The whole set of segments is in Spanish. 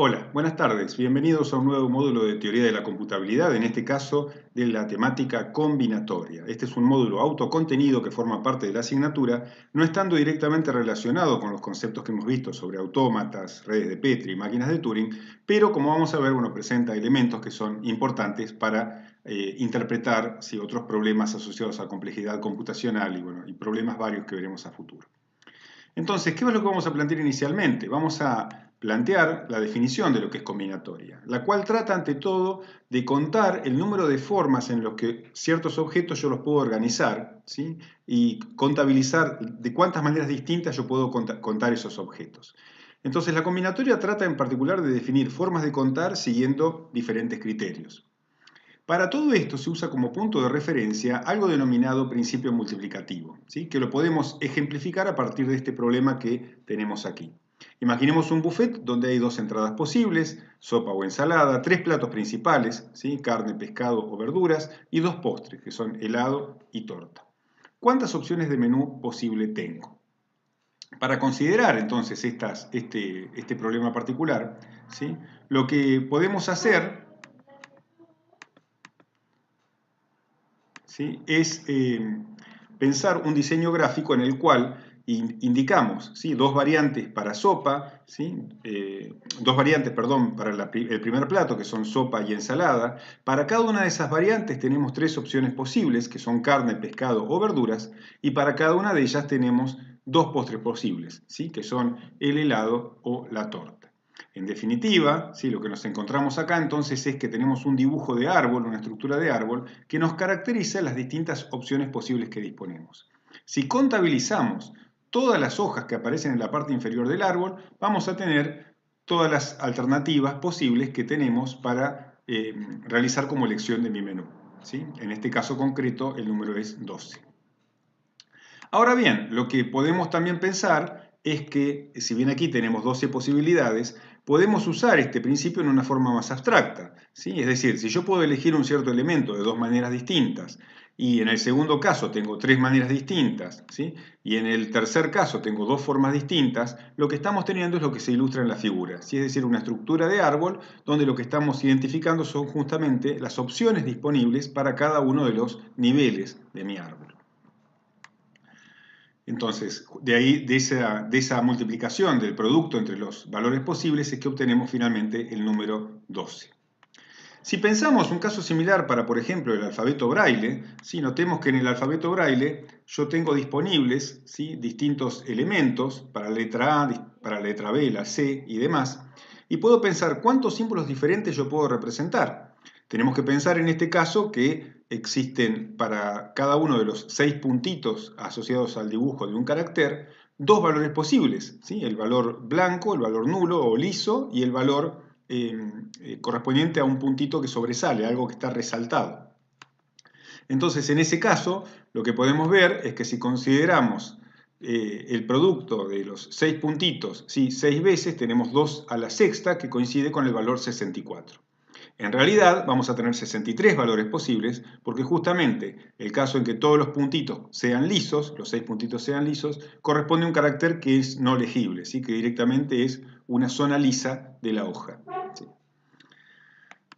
Hola, buenas tardes. Bienvenidos a un nuevo módulo de teoría de la computabilidad, en este caso de la temática combinatoria. Este es un módulo autocontenido que forma parte de la asignatura, no estando directamente relacionado con los conceptos que hemos visto sobre autómatas, redes de Petri y máquinas de Turing, pero como vamos a ver, presenta elementos que son importantes para interpretar otros problemas asociados a complejidad computacional y problemas varios que veremos a futuro. Entonces, ¿qué es lo que vamos a plantear inicialmente? Vamos a plantear la definición de lo que es combinatoria, la cual trata ante todo de contar el número de formas en las que ciertos objetos yo los puedo organizar, ¿sí? Y contabilizar de cuántas maneras distintas yo puedo contar esos objetos. Entonces, la combinatoria trata en particular de definir formas de contar siguiendo diferentes criterios. Para todo esto se usa como punto de referencia algo denominado principio multiplicativo, ¿sí? Que lo podemos ejemplificar a partir de este problema que tenemos aquí. Imaginemos un buffet donde hay dos entradas posibles, sopa o ensalada, tres platos principales, ¿sí? Carne, pescado o verduras, y dos postres, que son helado y torta. ¿Cuántas opciones de menú posible tengo? Para considerar entonces este problema particular, ¿sí? Lo que podemos hacer, ¿sí? Es pensar un diseño gráfico en el cual indicamos, ¿sí? Dos variantes para sopa, ¿sí? Dos variantes, perdón, para el primer plato, que son sopa y ensalada. Para cada una de esas variantes tenemos tres opciones posibles, que son carne, pescado o verduras, y para cada una de ellas tenemos dos postres posibles, ¿sí? Que son el helado o la torta. En definitiva, ¿sí? Lo que nos encontramos acá entonces es que tenemos un dibujo de árbol, una estructura de árbol, que nos caracteriza las distintas opciones posibles que disponemos. Si contabilizamos todas las hojas que aparecen en la parte inferior del árbol, vamos a tener todas las alternativas posibles que tenemos para realizar como elección de mi menú, ¿sí? En este caso concreto el número es 12. Ahora bien, lo que podemos también pensar es que, si bien aquí tenemos 12 posibilidades, podemos usar este principio en una forma más abstracta, ¿sí? Es decir, si yo puedo elegir un cierto elemento de dos maneras distintas, y en el segundo caso tengo tres maneras distintas, ¿sí? Y en el tercer caso tengo dos formas distintas, lo que estamos teniendo es lo que se ilustra en la figura, ¿sí? Es decir, una estructura de árbol donde lo que estamos identificando son justamente las opciones disponibles para cada uno de los niveles de mi árbol. Entonces, de ahí, de esa multiplicación del producto entre los valores posibles, es que obtenemos finalmente el número 12. Si pensamos un caso similar para, por ejemplo, el alfabeto braille, ¿sí? Notemos que en el alfabeto braille yo tengo disponibles, ¿sí? Distintos elementos para la letra A, para la letra B, la C y demás, y puedo pensar cuántos símbolos diferentes yo puedo representar. Tenemos que pensar en este caso que existen para cada uno de los 6 puntitos asociados al dibujo de un carácter dos valores posibles, ¿sí? El valor blanco, el valor nulo o liso y el valor correspondiente a un puntito que sobresale, algo que está resaltado. Entonces, en ese caso, lo que podemos ver es que si consideramos el producto de los 6 puntitos, ¿sí? 6 veces, tenemos 2 a la sexta, que coincide con el valor 64. En realidad vamos a tener 63 valores posibles porque justamente el caso en que todos los puntitos sean lisos, los 6 puntitos sean lisos, corresponde a un carácter que es no legible, ¿sí? Que directamente es una zona lisa de la hoja. ¿Sí?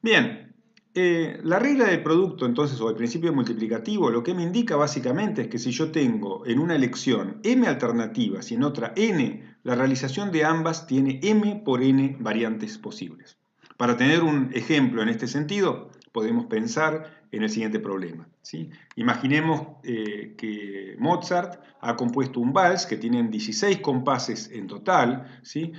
Bien, la regla del producto entonces o el principio multiplicativo lo que me indica básicamente es que si yo tengo en una elección m alternativas y en otra n, la realización de ambas tiene m por n variantes posibles. Para tener un ejemplo en este sentido, podemos pensar en el siguiente problema, ¿sí? Imaginemos que Mozart ha compuesto un vals que tiene 16 compases en total, ¿sí?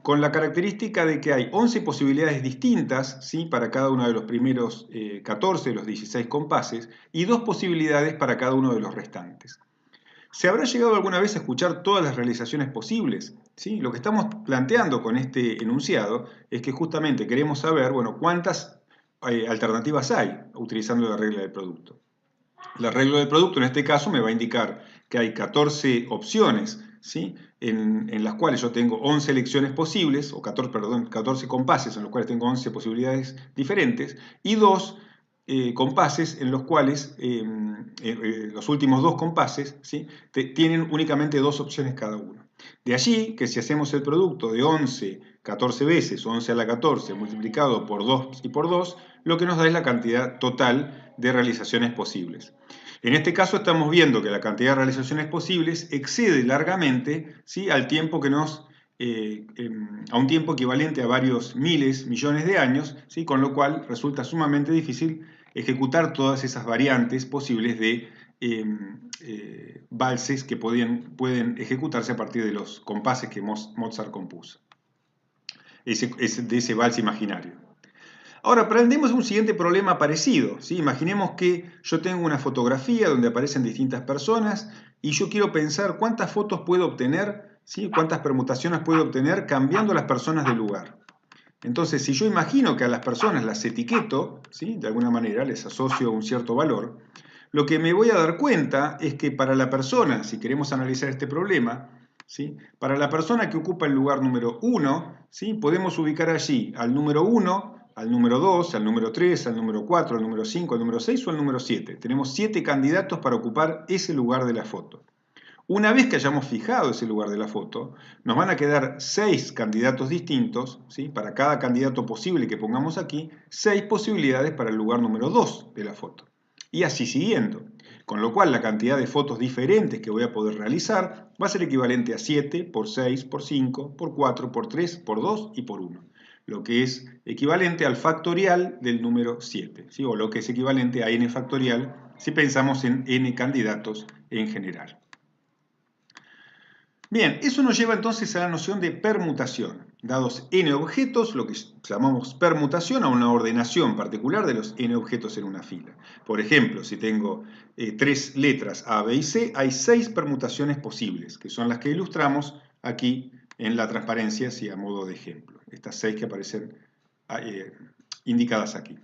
Con la característica de que hay 11 posibilidades distintas, ¿sí? Para cada uno de los primeros 14 de los 16 compases y dos posibilidades para cada uno de los restantes. ¿Se habrá llegado alguna vez a escuchar todas las realizaciones posibles? ¿Sí? Lo que estamos planteando con este enunciado es que justamente queremos saber, cuántas alternativas hay utilizando la regla del producto. La regla del producto en este caso me va a indicar que hay 14 opciones, ¿sí? En las cuales yo tengo 11 elecciones posibles, o 14 compases en los cuales tengo 11 posibilidades diferentes, y dos compases en los cuales los últimos dos compases, ¿sí? Tienen únicamente dos opciones cada uno. De allí que si hacemos el producto de 11 14 veces, 11 a la 14 multiplicado por 2 y por 2, lo que nos da es la cantidad total de realizaciones posibles. En este caso estamos viendo que la cantidad de realizaciones posibles excede largamente, ¿sí?, al tiempo que a un tiempo equivalente a varios miles, millones de años, ¿sí?, con lo cual resulta sumamente difícil ejecutar todas esas variantes posibles de valses que pueden ejecutarse a partir de los compases que Mozart compuso, de ese vals imaginario. Ahora, planteemos un siguiente problema parecido, ¿sí? Imaginemos que yo tengo una fotografía donde aparecen distintas personas y yo quiero pensar cuántas fotos puedo obtener, ¿sí?, cuántas permutaciones puedo obtener cambiando a las personas de lugar. Entonces, si yo imagino que a las personas las etiqueto, ¿sí?, de alguna manera les asocio un cierto valor, lo que me voy a dar cuenta es que para la persona, si queremos analizar este problema, ¿sí?, para la persona que ocupa el lugar número 1, ¿sí?, podemos ubicar allí al número 1, al número 2, al número 3, al número 4, al número 5, al número 6 o al número 7. Tenemos 7 candidatos para ocupar ese lugar de la foto. Una vez que hayamos fijado ese lugar de la foto, nos van a quedar 6 candidatos distintos, ¿sí?, para cada candidato posible que pongamos aquí, 6 posibilidades para el lugar número 2 de la foto. Y así siguiendo. Con lo cual la cantidad de fotos diferentes que voy a poder realizar va a ser equivalente a 7 por 6 por 5 por 4 por 3 por 2 y por 1. Lo que es equivalente al factorial del número 7, ¿sí?, o lo que es equivalente a n factorial si pensamos en n candidatos en general. Bien, eso nos lleva entonces a la noción de permutación. Dados n objetos, lo que llamamos permutación, a una ordenación particular de los n objetos en una fila. Por ejemplo, si tengo 3 letras A, B y C, hay 6 permutaciones posibles, que son las que ilustramos aquí en la transparencia, a modo de ejemplo. Estas 6 que aparecen indicadas aquí.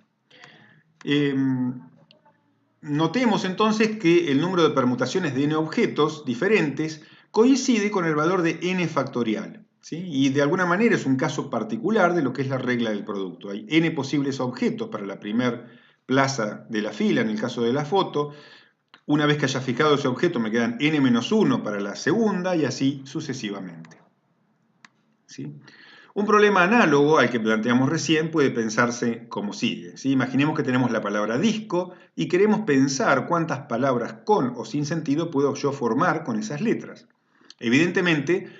Notemos entonces que el número de permutaciones de n objetos diferentes coincide con el valor de n factorial, ¿sí? Y de alguna manera es un caso particular de lo que es la regla del producto. Hay n posibles objetos para la primera plaza de la fila, en el caso de la foto. Una vez que haya fijado ese objeto me quedan n-1 para la segunda y así sucesivamente, ¿sí? Un problema análogo al que planteamos recién puede pensarse como sigue, ¿sí? Imaginemos que tenemos la palabra disco y queremos pensar cuántas palabras con o sin sentido puedo yo formar con esas letras. Evidentemente,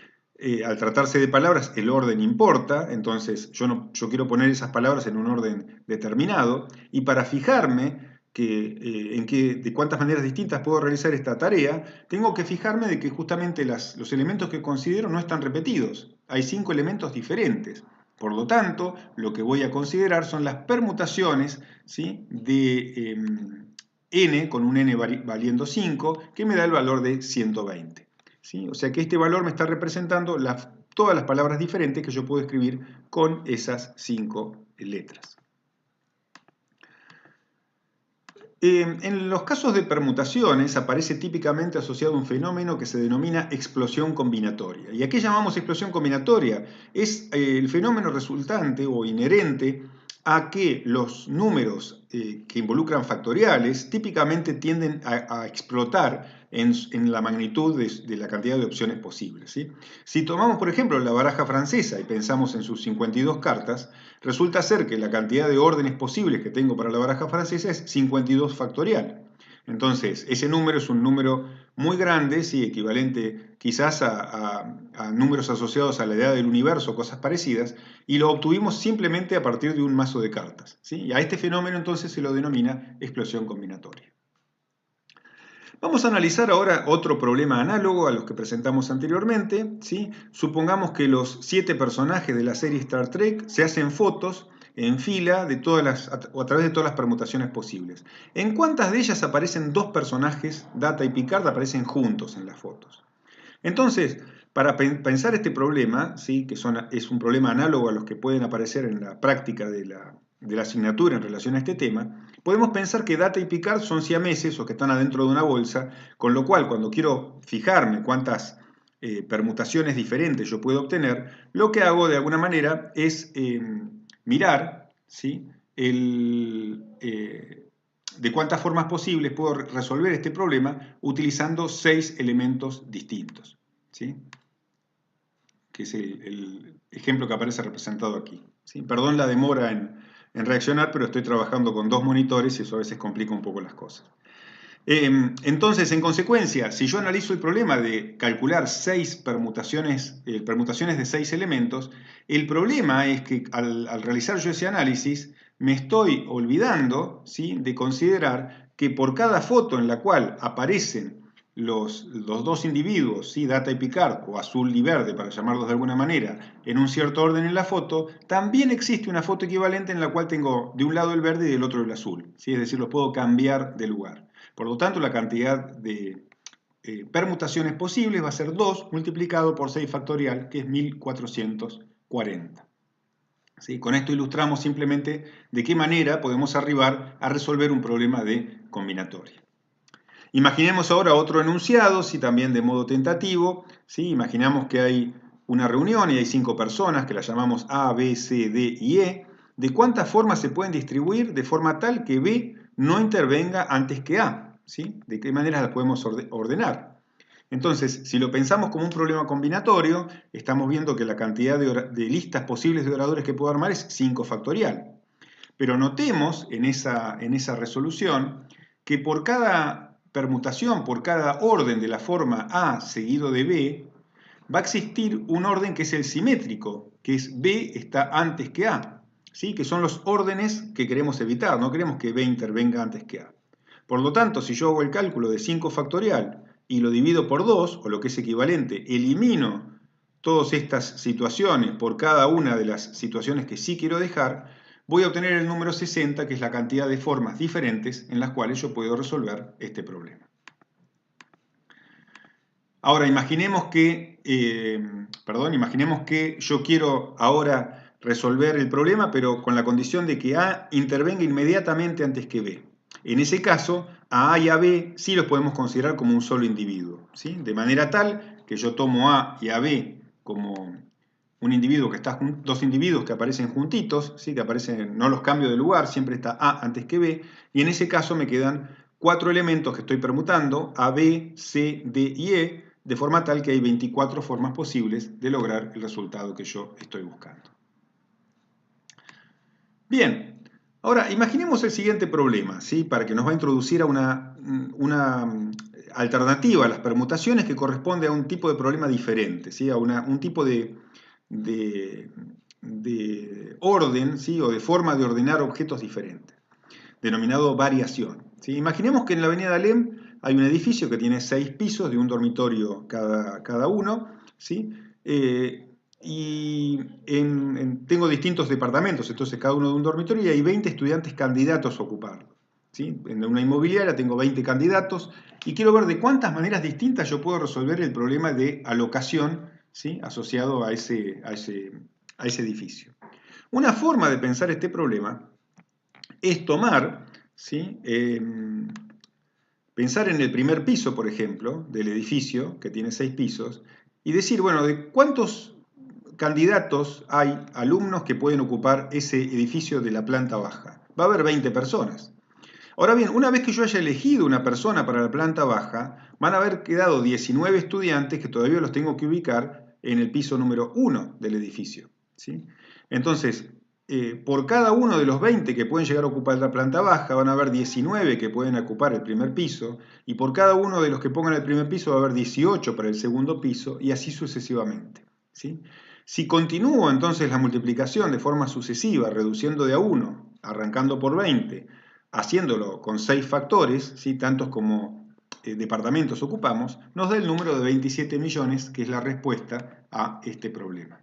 al tratarse de palabras, el orden importa, entonces yo quiero poner esas palabras en un orden determinado, y para fijarme de cuántas maneras distintas puedo realizar esta tarea, tengo que fijarme de que justamente los elementos que considero no están repetidos. Hay 5 elementos diferentes. Por lo tanto, lo que voy a considerar son las permutaciones, ¿sí?, de n, con un n valiendo 5, que me da el valor de 120. ¿Sí? O sea que este valor me está representando todas las palabras diferentes que yo puedo escribir con esas 5 letras. En los casos de permutaciones aparece típicamente asociado un fenómeno que se denomina explosión combinatoria. ¿Y a qué llamamos explosión combinatoria? Es el fenómeno resultante o inherente a que los números que involucran factoriales típicamente tienden a explotar en la magnitud de la cantidad de opciones posibles, ¿sí? Si tomamos, por ejemplo, la baraja francesa y pensamos en sus 52 cartas, resulta ser que la cantidad de órdenes posibles que tengo para la baraja francesa es 52 factorial. Entonces, ese número es un número muy grande, sí, equivalente quizás a números asociados a la edad del universo, cosas parecidas, y lo obtuvimos simplemente a partir de un mazo de cartas, ¿sí? Y a este fenómeno entonces se lo denomina explosión combinatoria. Vamos a analizar ahora otro problema análogo a los que presentamos anteriormente, ¿sí? Supongamos que los 7 personajes de la serie Star Trek se hacen fotos en fila o a través de todas las permutaciones posibles. ¿En cuántas de ellas aparecen 2 personajes, Data y Picard, aparecen juntos en las fotos? Entonces, para pensar este problema, ¿sí?, que es un problema análogo a los que pueden aparecer en la práctica de la asignatura en relación a este tema, podemos pensar que Data y Picard son siameses o que están adentro de una bolsa, con lo cual cuando quiero fijarme cuántas permutaciones diferentes yo puedo obtener, lo que hago de alguna manera es mirar, ¿sí?, de cuántas formas posibles puedo resolver este problema utilizando 6 elementos distintos, ¿sí? que es el ejemplo que aparece representado aquí. ¿Sí? Perdón la demora en reaccionar, pero estoy trabajando con dos monitores y eso a veces complica un poco las cosas. Entonces, en consecuencia, si yo analizo el problema de calcular 6 permutaciones de 6 elementos, el problema es que al realizar yo ese análisis, me estoy olvidando, ¿sí?, de considerar que por cada foto en la cual aparecen los dos individuos, ¿sí?, Data y Picard, o azul y verde, para llamarlos de alguna manera, en un cierto orden en la foto, también existe una foto equivalente en la cual tengo de un lado el verde y del otro el azul, ¿sí? Es decir, los puedo cambiar de lugar. Por lo tanto, la cantidad de permutaciones posibles va a ser 2 multiplicado por 6 factorial, que es 1440. ¿Sí? Con esto ilustramos simplemente de qué manera podemos arribar a resolver un problema de combinatoria. Imaginemos ahora otro enunciado, ¿sí?, también de modo tentativo. ¿Sí? Imaginamos que hay una reunión y hay 5 personas que las llamamos A, B, C, D y E. ¿De cuántas formas se pueden distribuir de forma tal que B no intervenga antes que A? ¿Sí? ¿De qué manera las podemos ordenar? Entonces, si lo pensamos como un problema combinatorio, estamos viendo que la cantidad de listas posibles de oradores que puedo armar es 5 factorial. Pero notemos en esa resolución que por cada permutación, por cada orden de la forma A seguido de B, va a existir un orden que es el simétrico, que es B está antes que A, ¿sí? Que son los órdenes que queremos evitar, no queremos que B intervenga antes que A. Por lo tanto, si yo hago el cálculo de 5 factorial y lo divido por 2, o lo que es equivalente, elimino todas estas situaciones por cada una de las situaciones que sí quiero dejar, voy a obtener el número 60, que es la cantidad de formas diferentes en las cuales yo puedo resolver este problema. Ahora, imaginemos que yo quiero ahora resolver el problema, pero con la condición de que A intervenga inmediatamente antes que B. En ese caso, a A y a B sí los podemos considerar como un solo individuo, ¿sí? De manera tal que yo tomo A y a B como un individuo que está, dos individuos que aparecen juntitos, ¿sí? Que aparecen, no los cambio de lugar, siempre está A antes que B, y en ese caso me quedan 4 elementos que estoy permutando, A, B, C, D y E, de forma tal que hay 24 formas posibles de lograr el resultado que yo estoy buscando. Bien. Ahora, imaginemos el siguiente problema, ¿sí? Para que nos va a introducir a una alternativa a las permutaciones que corresponde a un tipo de problema diferente, ¿sí? A un tipo de orden, ¿sí? O de forma de ordenar objetos diferentes, denominado variación, ¿sí? Imaginemos que en la avenida Alem hay un edificio que tiene 6 pisos de un dormitorio cada uno, ¿sí? Y tengo distintos departamentos, entonces cada uno de un dormitorio, y hay 20 estudiantes candidatos a ocuparlo, ¿sí? En una inmobiliaria tengo 20 candidatos y quiero ver de cuántas maneras distintas yo puedo resolver el problema de alocación, ¿sí? Asociado a ese edificio. Una forma de pensar este problema es tomar, ¿sí? Pensar en el primer piso, por ejemplo, del edificio, que tiene 6 pisos, y decir, bueno, ¿de cuántos candidatos hay, alumnos que pueden ocupar ese edificio de la planta baja? Va a haber 20 personas. Ahora bien, una vez que yo haya elegido una persona para la planta baja, van a haber quedado 19 estudiantes que todavía los tengo que ubicar en el piso número 1 del edificio, ¿sí? Entonces, por cada uno de los 20 que pueden llegar a ocupar la planta baja, van a haber 19 que pueden ocupar el primer piso, y por cada uno de los que pongan el primer piso va a haber 18 para el segundo piso, y así sucesivamente, ¿sí? Si continúo entonces la multiplicación de forma sucesiva, reduciendo de a 1, arrancando por 20, haciéndolo con 6 factores, ¿sí? Tantos como departamentos ocupamos, nos da el número de 27 millones, que es la respuesta a este problema.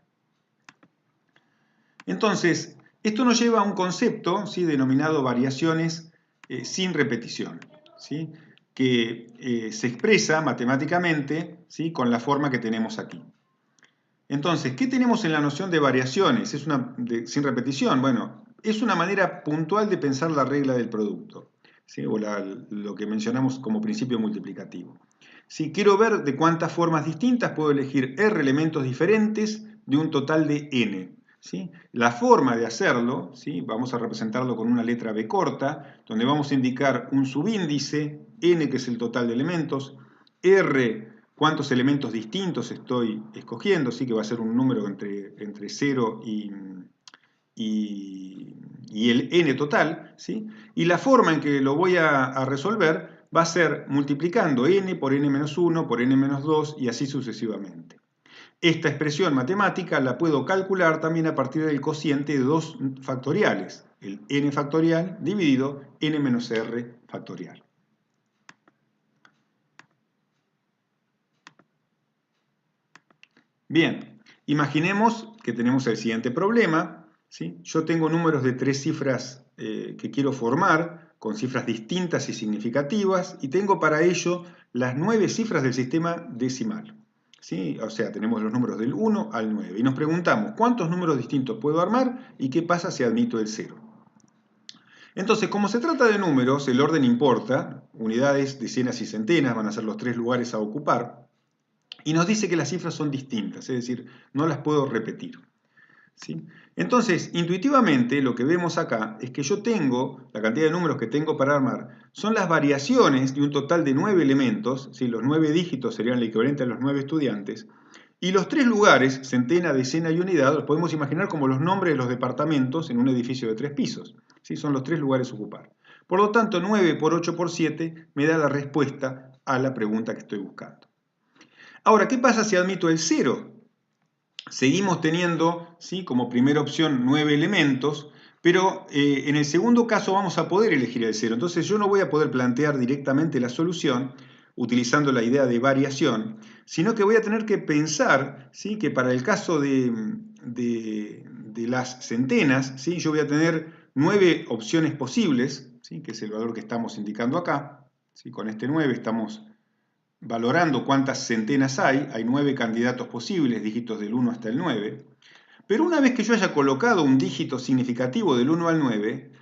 Entonces, esto nos lleva a un concepto, ¿sí? Denominado variaciones sin repetición, ¿sí? Que se expresa matemáticamente, ¿sí? Con la forma que tenemos aquí. Entonces, ¿qué tenemos en la noción de variaciones? Sin repetición. Bueno, es una manera puntual de pensar la regla del producto, ¿sí? O lo que mencionamos como principio multiplicativo. Si quiero ver de cuántas formas distintas puedo elegir R elementos diferentes de un total de N, ¿sí? La forma de hacerlo, ¿sí? Vamos a representarlo con una letra B corta, donde vamos a indicar un subíndice, N que es el total de elementos, R cuántos elementos distintos estoy escogiendo, ¿sí? Que va a ser un número entre 0 y el n total, ¿sí? Y la forma en que lo voy a resolver va a ser multiplicando n por n-1 por n-2 y así sucesivamente. Esta expresión matemática la puedo calcular también a partir del cociente de dos factoriales, el n factorial dividido n-r factorial. Bien, imaginemos que tenemos el siguiente problema, ¿sí? Yo tengo números de 3 cifras que quiero formar, con cifras distintas y significativas, y tengo para ello las 9 cifras del sistema decimal. ¿Sí? O sea, tenemos los números del 1 al 9. Y nos preguntamos, ¿cuántos números distintos puedo armar y qué pasa si admito el 0? Entonces, como se trata de números, el orden importa, unidades, decenas y centenas van a ser los 3 lugares a ocupar, y nos dice que las cifras son distintas, es decir, no las puedo repetir. ¿Sí? Entonces, intuitivamente, lo que vemos acá es que yo tengo, la cantidad de números que tengo para armar, son las variaciones de un total de 9 elementos, ¿sí? Los 9 dígitos serían el equivalente a los 9 estudiantes, y los 3 lugares, centena, decena y unidad, los podemos imaginar como los nombres de los departamentos en un edificio de 3 pisos. ¿Sí? Son los 3 lugares a ocupar. Por lo tanto, 9 por 8 por 7 me da la respuesta a la pregunta que estoy buscando. Ahora, ¿qué pasa si admito el 0? Seguimos teniendo, ¿sí? Como primera opción 9 elementos, pero en el segundo caso vamos a poder elegir el 0. Entonces yo no voy a poder plantear directamente la solución utilizando la idea de variación, sino que voy a tener que pensar, ¿sí? Que para el caso de las centenas, ¿sí? Yo voy a tener 9 opciones posibles, ¿sí? Que es el valor que estamos indicando acá. ¿Sí? Con este 9 estamos valorando cuántas centenas hay 9 candidatos posibles, dígitos del 1 hasta el 9, pero una vez que yo haya colocado un dígito significativo del 1 al 9,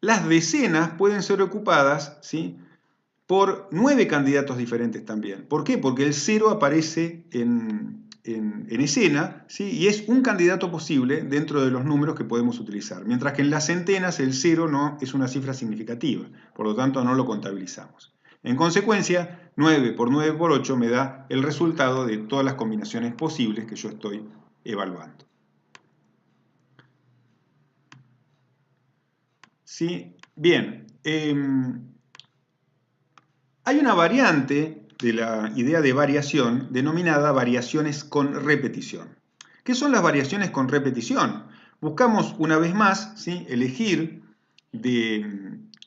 las decenas pueden ser ocupadas, ¿sí? Por 9 candidatos diferentes también. ¿Por qué? Porque el 0 aparece en escena, ¿sí? Y es un candidato posible dentro de los números que podemos utilizar, mientras que en las centenas el 0 no es una cifra significativa, por lo tanto no lo contabilizamos. En consecuencia, 9 por 9 por 8 me da el resultado de todas las combinaciones posibles que yo estoy evaluando. ¿Sí? Bien, hay una variante de la idea de variación denominada variaciones con repetición. ¿Qué son las variaciones con repetición? Buscamos una vez más, ¿sí? Elegir de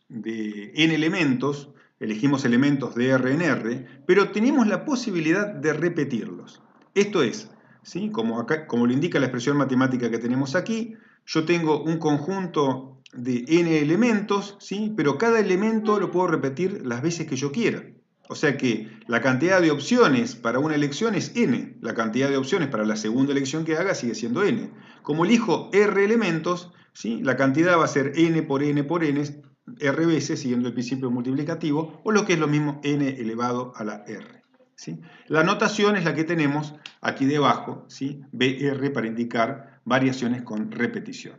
n elementos, elegimos elementos de R en R, pero tenemos la posibilidad de repetirlos. Esto es, ¿sí? Como lo indica la expresión matemática que tenemos aquí, yo tengo un conjunto de n elementos, ¿sí? Pero cada elemento lo puedo repetir las veces que yo quiera. O sea que la cantidad de opciones para una elección es n, la cantidad de opciones para la segunda elección que haga sigue siendo n. Como elijo r elementos, ¿sí? La cantidad va a ser n por n por n, r veces, siguiendo el principio multiplicativo, o lo que es lo mismo n elevado a la r. ¿Sí? La notación es la que tenemos aquí debajo, ¿sí? BR para indicar variaciones con repetición.